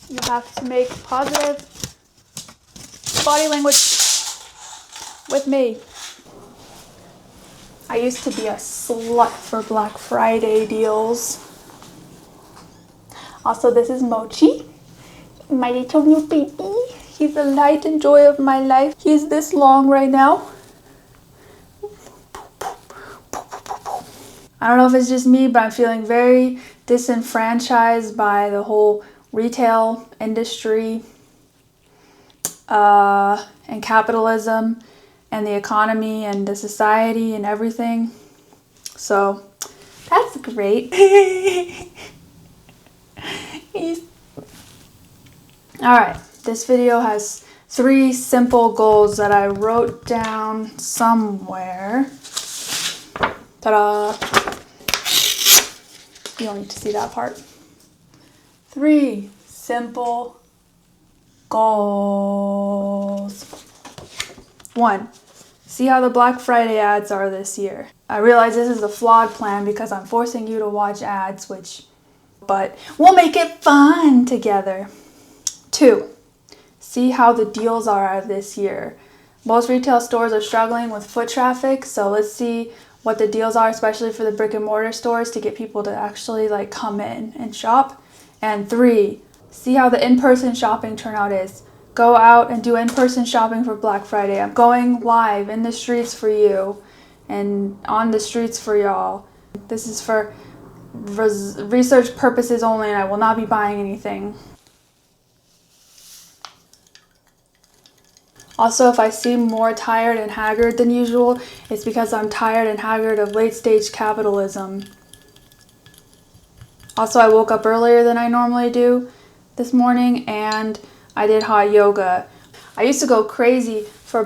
You have to make positive body language with me. I used to be a slut for Black Friday deals. Also, this is Mochi, my little new baby. He's the light and joy of my life. He's this long right now. I don't know if it's just me, but I'm feeling very disenfranchised by the whole retail industry and capitalism and the economy and the society and everything. So that's great. Alright, this video has 3 simple goals that I wrote down somewhere. Ta-da! You don't need to see that part. 3 simple goals. 1. See how the Black Friday ads are this year. I realize this is a flawed plan because I'm forcing you to watch ads, but we'll make it fun together. 2. See how the deals are this year. Most retail stores are struggling with foot traffic, so let's see what the deals are, especially for the brick and mortar stores, to get people to actually come in and shop. And 3, see how the in-person shopping turnout is. Go out and do in-person shopping for Black Friday. I'm going live in the streets for you and on the streets for y'all. This is for research purposes only, and I will not be buying anything. Also, if I seem more tired and haggard than usual, it's because I'm tired and haggard of late-stage capitalism. Also, I woke up earlier than I normally do this morning, and I did hot yoga. I used to go crazy for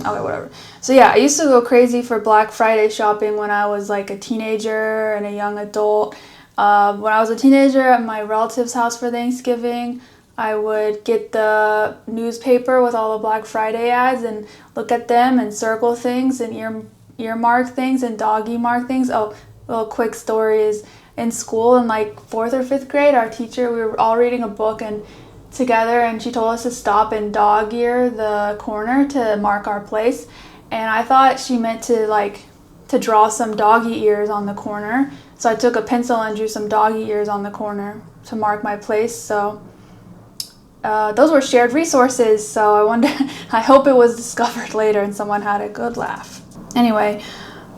okay, whatever. So yeah, I used to go crazy for Black Friday shopping when I was like a teenager and a young adult. When I was a teenager at my relative's house for Thanksgiving, I would get the newspaper with all the Black Friday ads and look at them and circle things and earmark things and doggy mark things. Oh, little quick story is in school in like 4th or 5th grade, our teacher, we were all reading a book together, and she told us to stop and dog ear the corner to mark our place. And I thought she meant to draw some doggy ears on the corner. So I took a pencil and drew some doggy ears on the corner to mark my place. So those were shared resources. So I hope it was discovered later and someone had a good laugh. Anyway,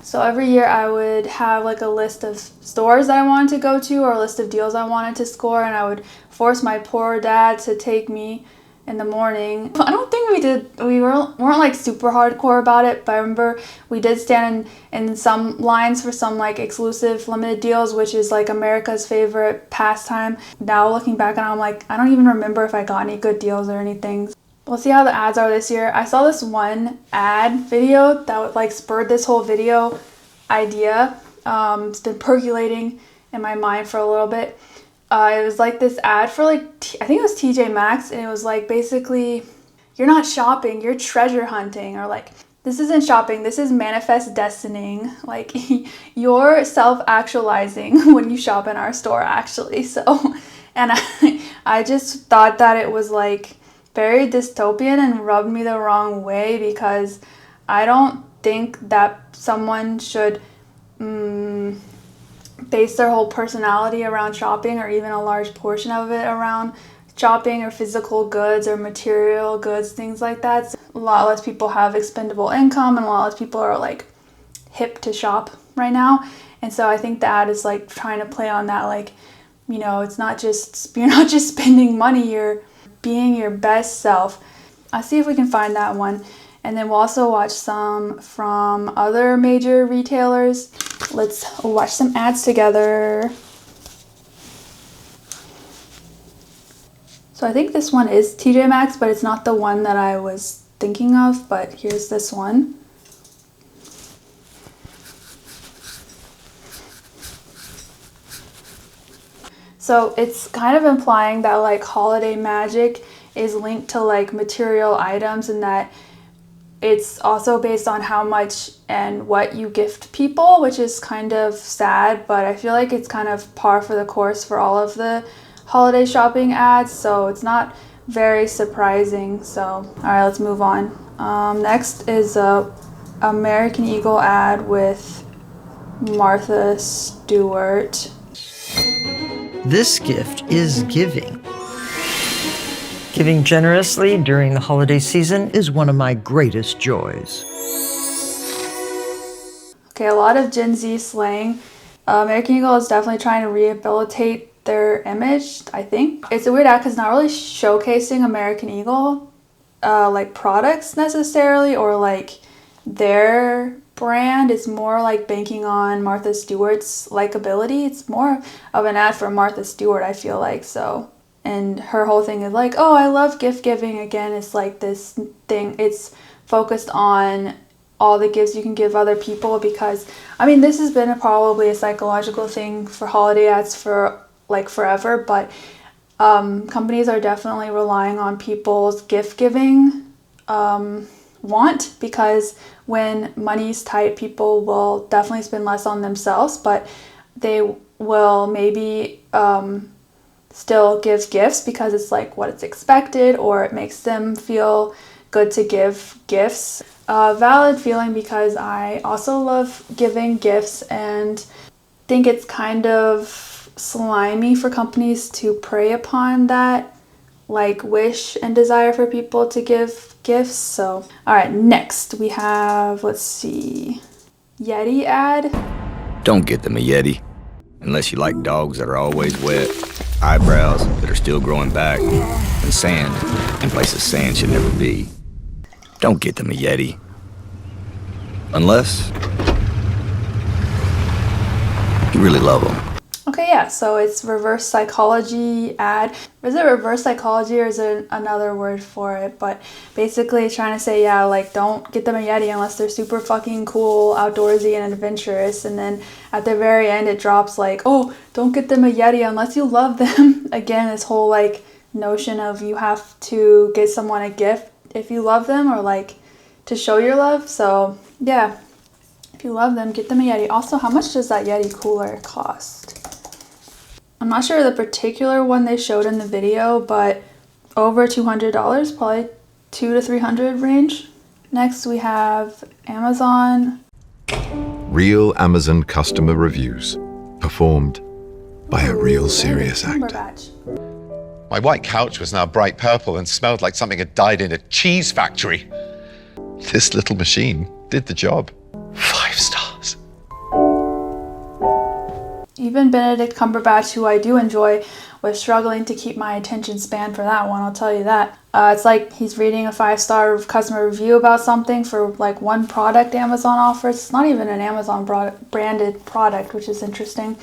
so every year I would have like a list of stores that I wanted to go to or a list of deals I wanted to score, and I would force my poor dad to take me in the morning. I don't think we weren't like super hardcore about it, but I remember we did stand in some lines for some like exclusive limited deals, which is like America's favorite pastime. Now looking back and I'm like, I don't even remember if I got any good deals or anything. We'll see how the ads are this year. I saw this one ad video that spurred this whole video idea. It's been percolating in my mind for a little bit. It was like this ad for I think it was TJ Maxx, and it was like basically, you're not shopping, you're treasure hunting, or like, this isn't shopping, this is manifest destinying. Like, you're self-actualizing when you shop in our store, actually. So, and I just thought that it was like very dystopian and rubbed me the wrong way, because I don't think that someone should base their whole personality around shopping, or even a large portion of it around shopping or physical goods or material goods, things like that. So a lot less people have expendable income, and a lot less people are like hip to shop right now. And so I think the ad is like trying to play on that, it's not just, you're not just spending money, you're being your best self. I'll see if we can find that one. And then we'll also watch some from other major retailers. Let's watch some ads together. So I think this one is TJ Maxx, but it's not the one that I was thinking of, but here's this one. So it's kind of implying that like holiday magic is linked to like material items, and that it's also based on how much and what you gift people, which is kind of sad, but I feel like it's kind of par for the course for all of the holiday shopping ads, so it's not very surprising. So, all right, let's move on. Next is a American Eagle ad with Martha Stewart. This gift is giving. Giving generously during the holiday season is one of my greatest joys. Okay, a lot of Gen Z slang. American Eagle is definitely trying to rehabilitate their image, I think. It's a weird ad because it's not really showcasing American Eagle like products necessarily, or like their brand. It's more like banking on Martha Stewart's likability. It's more of an ad for Martha Stewart, I feel like. So, and her whole thing is like, oh, I love gift giving. Again, it's like this thing, it's focused on all the gifts you can give other people, because I mean, this has been probably a psychological thing for holiday ads for like forever, but companies are definitely relying on people's gift giving want, because when money's tight, people will definitely spend less on themselves, but they will maybe still give gifts because it's like what it's expected, or it makes them feel good to give gifts. Valid feeling, because I also love giving gifts and think it's kind of slimy for companies to prey upon that like wish and desire for people to give gifts. So, all right, next we have, let's see, Yeti ad. Don't get them a Yeti unless you like dogs that are always wet, eyebrows that are still growing back, and sand in places sand should never be. Don't get them a Yeti unless you really love them. Okay, yeah, so it's reverse psychology ad. Is it reverse psychology, or is it another word for it? But basically it's trying to say, yeah, like, don't get them a Yeti unless they're super fucking cool, outdoorsy, and adventurous. And then at the very end it drops like, oh, don't get them a Yeti unless you love them. Again, this whole like notion of you have to get someone a gift if you love them, or like to show your love. So yeah, if you love them, get them a Yeti. Also, how much does that Yeti cooler cost? I'm not sure the particular one they showed in the video, but over $200, probably $200 to $300 range. Next we have Amazon. Real Amazon customer reviews, performed by a real serious actor. My white couch was now bright purple and smelled like something had died in a cheese factory. This little machine did the job. 5 stars. Even Benedict Cumberbatch, who I do enjoy, was struggling to keep my attention span for that one, I'll tell you that. It's like he's reading a 5-star customer review about something for like one product Amazon offers. It's not even an Amazon branded product, which is interesting.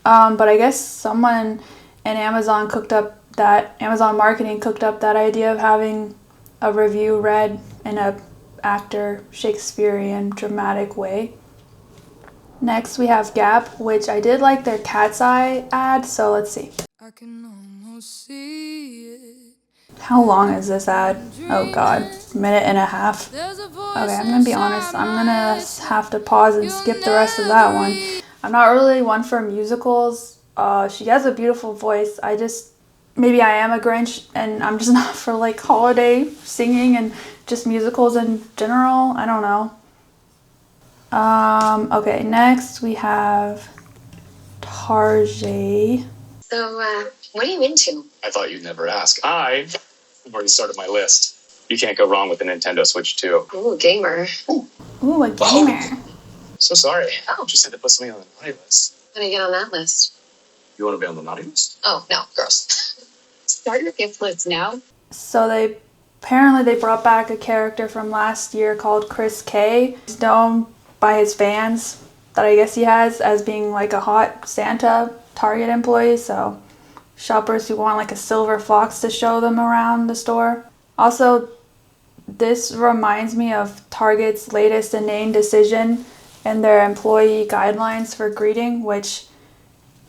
But I guess someone in Amazon marketing cooked up that idea of having a review read in a actor Shakespearean dramatic way. Next we have Gap, which I did like their cat's eye ad, so let's see. I can almost see it. How long is this ad? Oh god, minute and a half. Okay, I'm gonna be honest, I'm gonna have to pause and skip the rest of that one. I'm not really one for musicals. She has a beautiful voice. Maybe I am a Grinch and I'm just not for like holiday singing and just musicals in general. I don't know. Okay, next we have Tarjay. So, what are you into? I thought you'd never ask. I've already started my list. You can't go wrong with the Nintendo Switch 2. Ooh, gamer. Ooh, a gamer. So sorry. Oh. Just had to put something on the naughty list. How do you get on that list? You want to be on the naughty list? Oh, no, gross. Start your gift list now. So they brought back a character from last year called Chris K. He's known by his fans that I guess he has as being like a hot Santa Target employee, so shoppers who want like a silver fox to show them around the store. Also, this reminds me of Target's latest inane decision in their employee guidelines for greeting, which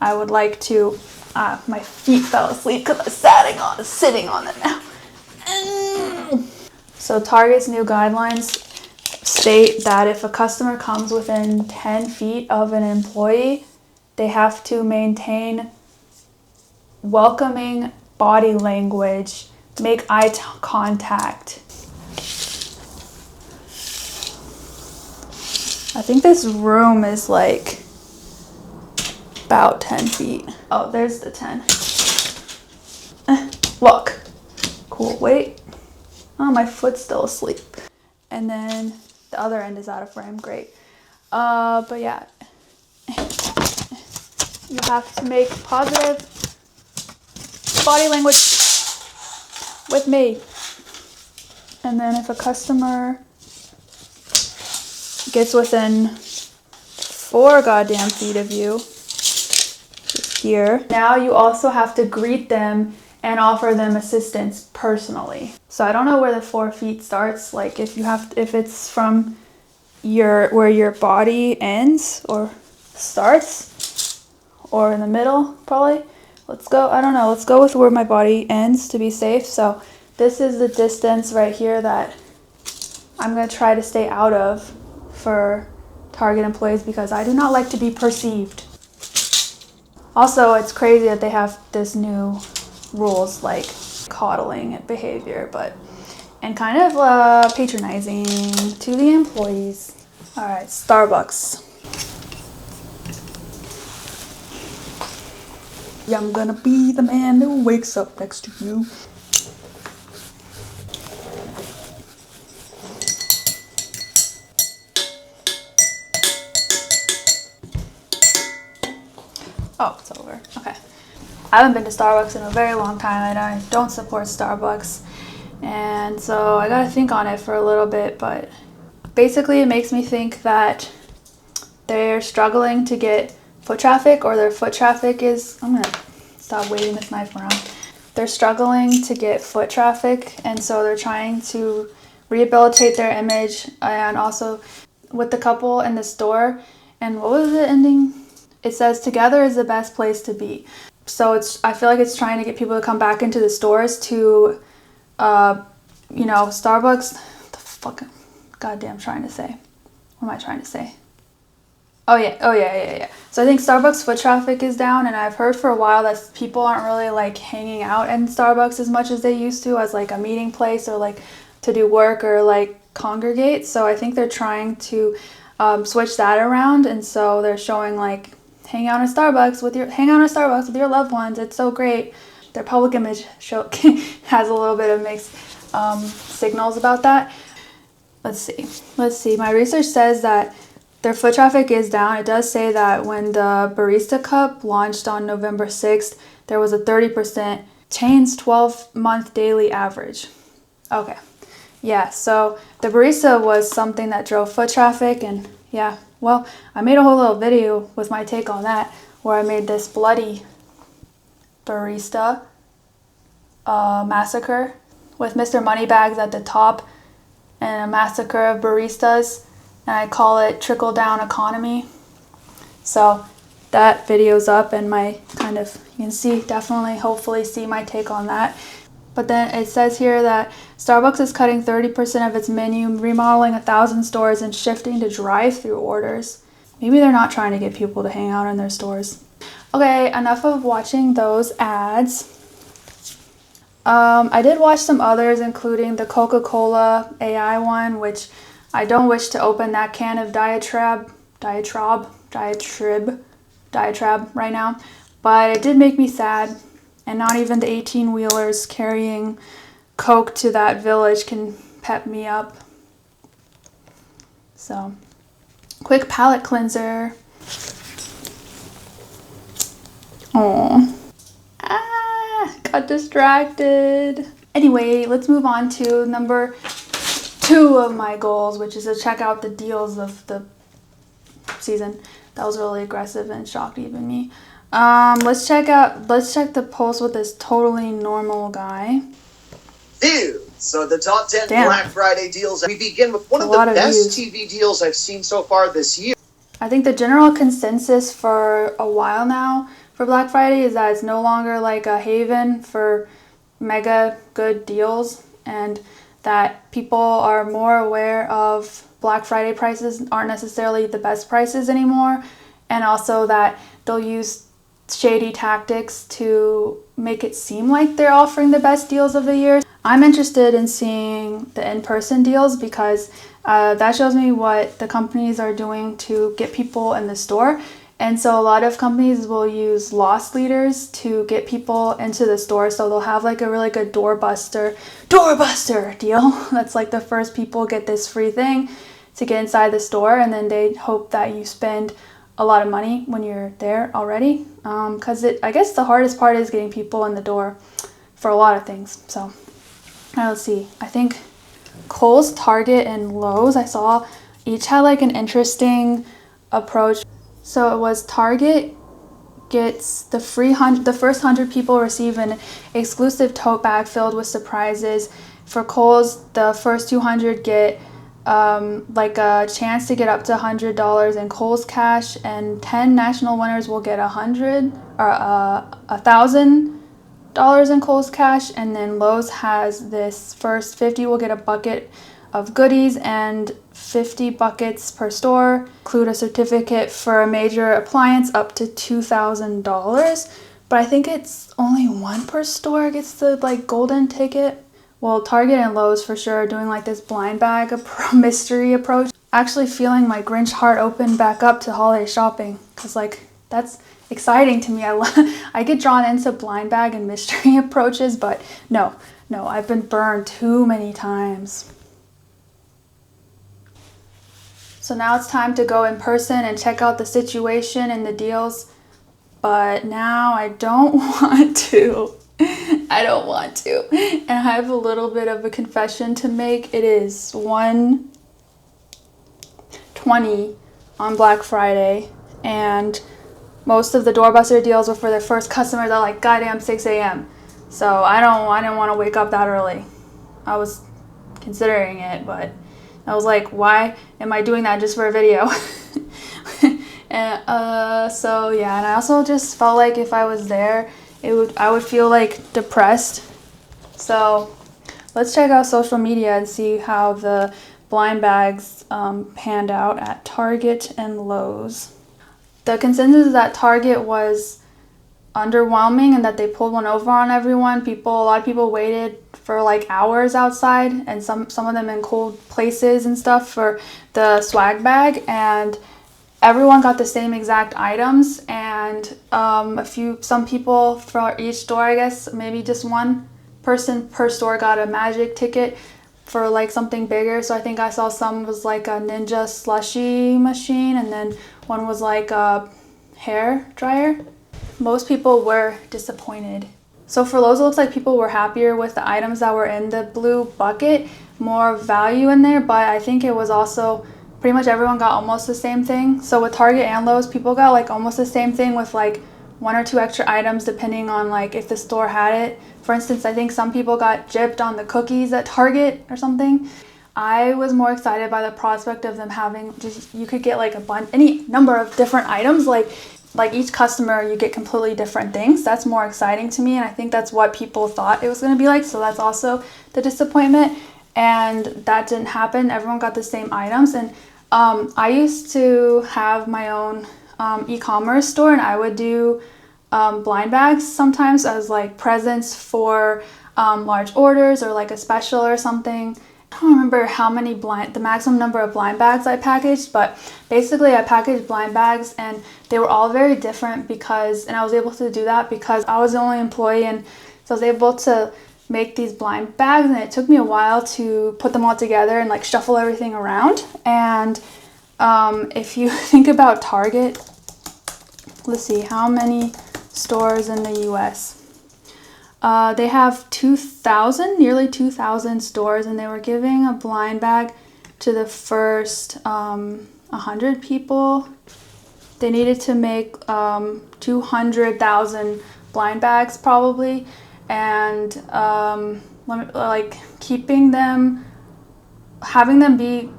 I would like to... my feet fell asleep because I'm sitting on it now. So Target's new guidelines state that if a customer comes within 10 feet of an employee, they have to maintain welcoming body language, make eye contact. I think this room is like about 10 feet. Oh, there's the 10. Look. Cool, wait. Oh, my foot's still asleep. And then the other end is out of frame, great. But yeah. You have to make positive body language with me. And then if a customer gets within 4 goddamn feet of you, just here, now you also have to greet them and offer them assistance personally. So I don't know where the 4 feet starts, like if it's from where your body ends or starts, or in the middle, probably. Let's go, I don't know, let's go with where my body ends to be safe. So this is the distance right here that I'm gonna try to stay out of for target employees because I do not like to be perceived. Also, it's crazy that they have this new rules like coddling behavior, and kind of patronizing to the employees. All right, Starbucks. Yeah, I'm gonna be the man who wakes up next to you. Oh, it's over. Okay. I haven't been to Starbucks in a very long time and I don't support Starbucks. And so I gotta think on it for a little bit, but basically it makes me think that they're struggling to get foot traffic, or their foot traffic is, I'm gonna stop waving this knife around. They're struggling to get foot traffic, and so they're trying to rehabilitate their image, and also with the couple in the store. And what was the ending? It says together is the best place to be. So I feel like it's trying to get people to come back into the stores to, Starbucks. What the fuck am I goddamn trying to say? What am I trying to say? Oh yeah. So I think Starbucks foot traffic is down, and I've heard for a while that people aren't really like hanging out in Starbucks as much as they used to as like a meeting place or like to do work or like congregate. So I think they're trying to switch that around, and so they're showing like hang out in Starbucks with your loved ones. It's so great. Their public image has a little bit of mixed signals about that. Let's see. My research says that their foot traffic is down. It does say that when the Barista Cup launched on November 6th, there was a 30% chain's 12-month daily average. Okay. Yeah, so the barista was something that drove foot traffic, and yeah, well, I made a whole little video with my take on that, where I made this bloody barista massacre with Mr. Moneybags at the top and a massacre of baristas, and I call it trickle down economy. So that video's up, and my kind of, you can see, definitely, hopefully see my take on that. But then it says here that Starbucks is cutting 30% of its menu, remodeling 1,000 stores, and shifting to drive-through orders. Maybe they're not trying to get people to hang out in their stores. Okay, enough of watching those ads. I did watch some others, including the Coca-Cola AI one, which I don't wish to open that can of diatribe right now, but it did make me sad. And not even the 18-wheelers carrying Coke to that village can pep me up. So, quick palate cleanser. Oh, got distracted. Anyway, let's move on to number 2 of my goals, which is to check out the deals of the season. That was really aggressive and shocked even me. Let's check the post with this totally normal guy. Ew. So the top 10 Black Friday deals. We begin with one of the best TV deals I've seen so far this year. I think the general consensus for a while now for Black Friday is that it's no longer like a haven for mega good deals, and that people are more aware of Black Friday prices aren't necessarily the best prices anymore, and also that they'll use shady tactics to make it seem like they're offering the best deals of the year. I'm interested in seeing the in-person deals because that shows me what the companies are doing to get people in the store. And so a lot of companies will use loss leaders to get people into the store. So they'll have like a really good doorbuster deal. That's like the first people get this free thing to get inside the store. And then they hope that you spend a lot of money when you're there already. Because I guess the hardest part is getting people in the door for a lot of things. So let's see. I think Kohl's, Target, and Lowe's, I saw each had like an interesting approach. So it was Target gets the first 100 people receive an exclusive tote bag filled with surprises. For Kohl's, the first 200 get like a chance to get up to $100 in Kohl's cash, and 10 national winners will get $1,000 in Kohl's cash. And then Lowe's has this first 50 will get a bucket of goodies, and 50 buckets per store include a certificate for a major appliance up to $2,000. But I think it's only one per store gets the like golden ticket. Well, Target and Lowe's for sure are doing like this blind bag mystery approach. Actually feeling my Grinch heart open back up to holiday shopping, because like that's exciting to me. I get drawn into blind bag and mystery approaches, but no, I've been burned too many times. So now it's time to go in person and check out the situation and the deals. But now I don't want to. And I have a little bit of a confession to make. It is 1:20 on Black Friday, and most of the doorbuster deals were for their first customers at like goddamn 6 a.m. So I didn't want to wake up that early. I was considering it, but I was like, why am I doing that just for a video? And so yeah, and I also just felt like if I was there, I would feel like depressed. So let's check out social media and see how the blind bags panned out at Target and Lowe's. The consensus is that Target was underwhelming and that they pulled one over on everyone. A lot of people waited for like hours outside, and some of them in cold places and stuff for the swag bag, and everyone got the same exact items, and some people for each store, I guess maybe just one person per store got a magic ticket for like something bigger. So I think I saw some was like a Ninja slushy machine, and then one was like a hair dryer. Most people were disappointed. So for Lowe's, it looks like people were happier with the items that were in the blue bucket, more value in there, but I think it was also pretty much everyone got almost the same thing. So with Target and Lowe's, people got like almost the same thing with like 1 or 2 extra items depending on like if the store had it. For instance, I think some people got gypped on the cookies at Target or something. I was more excited by the prospect of them having you could get like any number of different items, like each customer you get completely different things. That's more exciting to me, and I think that's what people thought it was going to be like. So that's also the disappointment, and that didn't happen. Everyone got the same items. And I used to have my own e-commerce store, and I would do blind bags sometimes as like presents for large orders or like a special or something. I don't remember the maximum number of blind bags I packaged, but basically I packaged blind bags, and they were all very different and I was able to do that because I was the only employee, and so I was able to make these blind bags, and it took me a while to put them all together and like shuffle everything around. And if you think about Target, let's see how many stores in the US. They have nearly 2,000 stores, and they were giving a blind bag to the first 100 people. They needed to make 200,000 blind bags probably, and having them be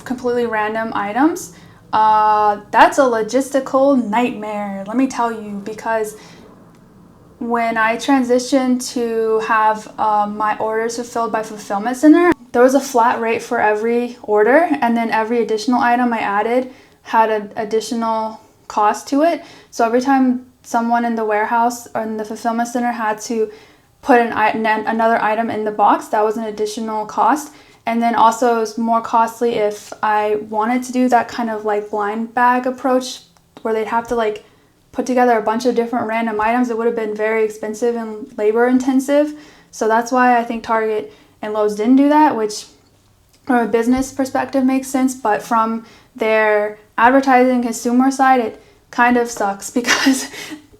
completely random items. That's a logistical nightmare, let me tell you, because when I transitioned to have my orders fulfilled by fulfillment center, there was a flat rate for every order, and then every additional item I added had an additional cost to it. So every time someone in the warehouse or in the fulfillment center had to put another item in the box, that was an additional cost. And then also it was more costly if I wanted to do that kind of like blind bag approach where they'd have to like put together a bunch of different random items. It would have been very expensive and labor intensive. So that's why I think Target and Lowe's didn't do that, which from a business perspective makes sense, but from their advertising consumer side, it kind of sucks because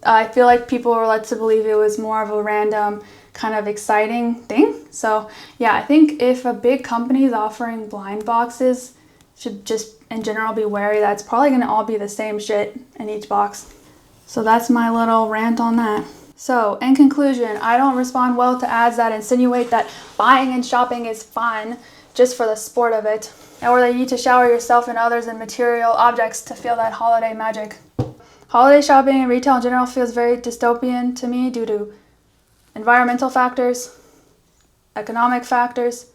I feel like people were led to believe it was more of a random kind of exciting thing. So yeah, I think if a big company is offering blind boxes, should just in general be wary that it's probably going to all be the same shit in each box. So that's my little rant on that. So in conclusion, I don't respond well to ads that insinuate that buying and shopping is fun just for the sport of it, or that you need to shower yourself and others in material objects to feel that holiday magic. Holiday shopping and retail in general feels very dystopian to me due to environmental factors, economic factors,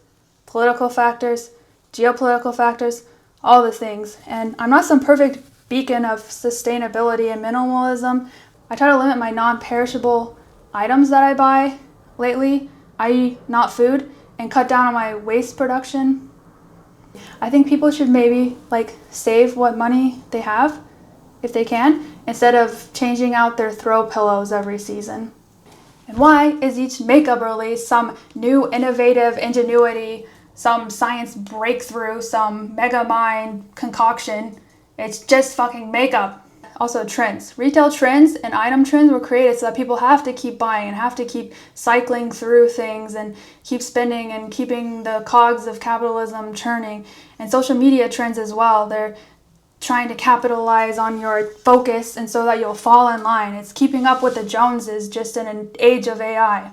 political factors, geopolitical factors, all the things. And I'm not some perfect beacon of sustainability and minimalism. I try to limit my non-perishable items that I buy lately, i.e. not food, and cut down on my waste production. I think people should maybe like save what money they have, if they can, instead of changing out their throw pillows every season. And why is each makeup release some new innovative ingenuity, some science breakthrough, some mega mind concoction? It's just fucking makeup. Also trends. Retail trends and item trends were created so that people have to keep buying and have to keep cycling through things and keep spending and keeping the cogs of capitalism churning. And social media trends as well. They're trying to capitalize on your focus and so that you'll fall in line. It's keeping up with the Joneses just in an age of AI.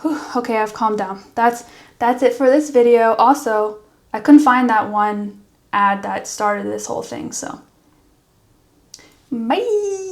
Whew, okay, I've calmed down. That's it for this video. Also, I couldn't find that one ad that started this whole thing, so bye.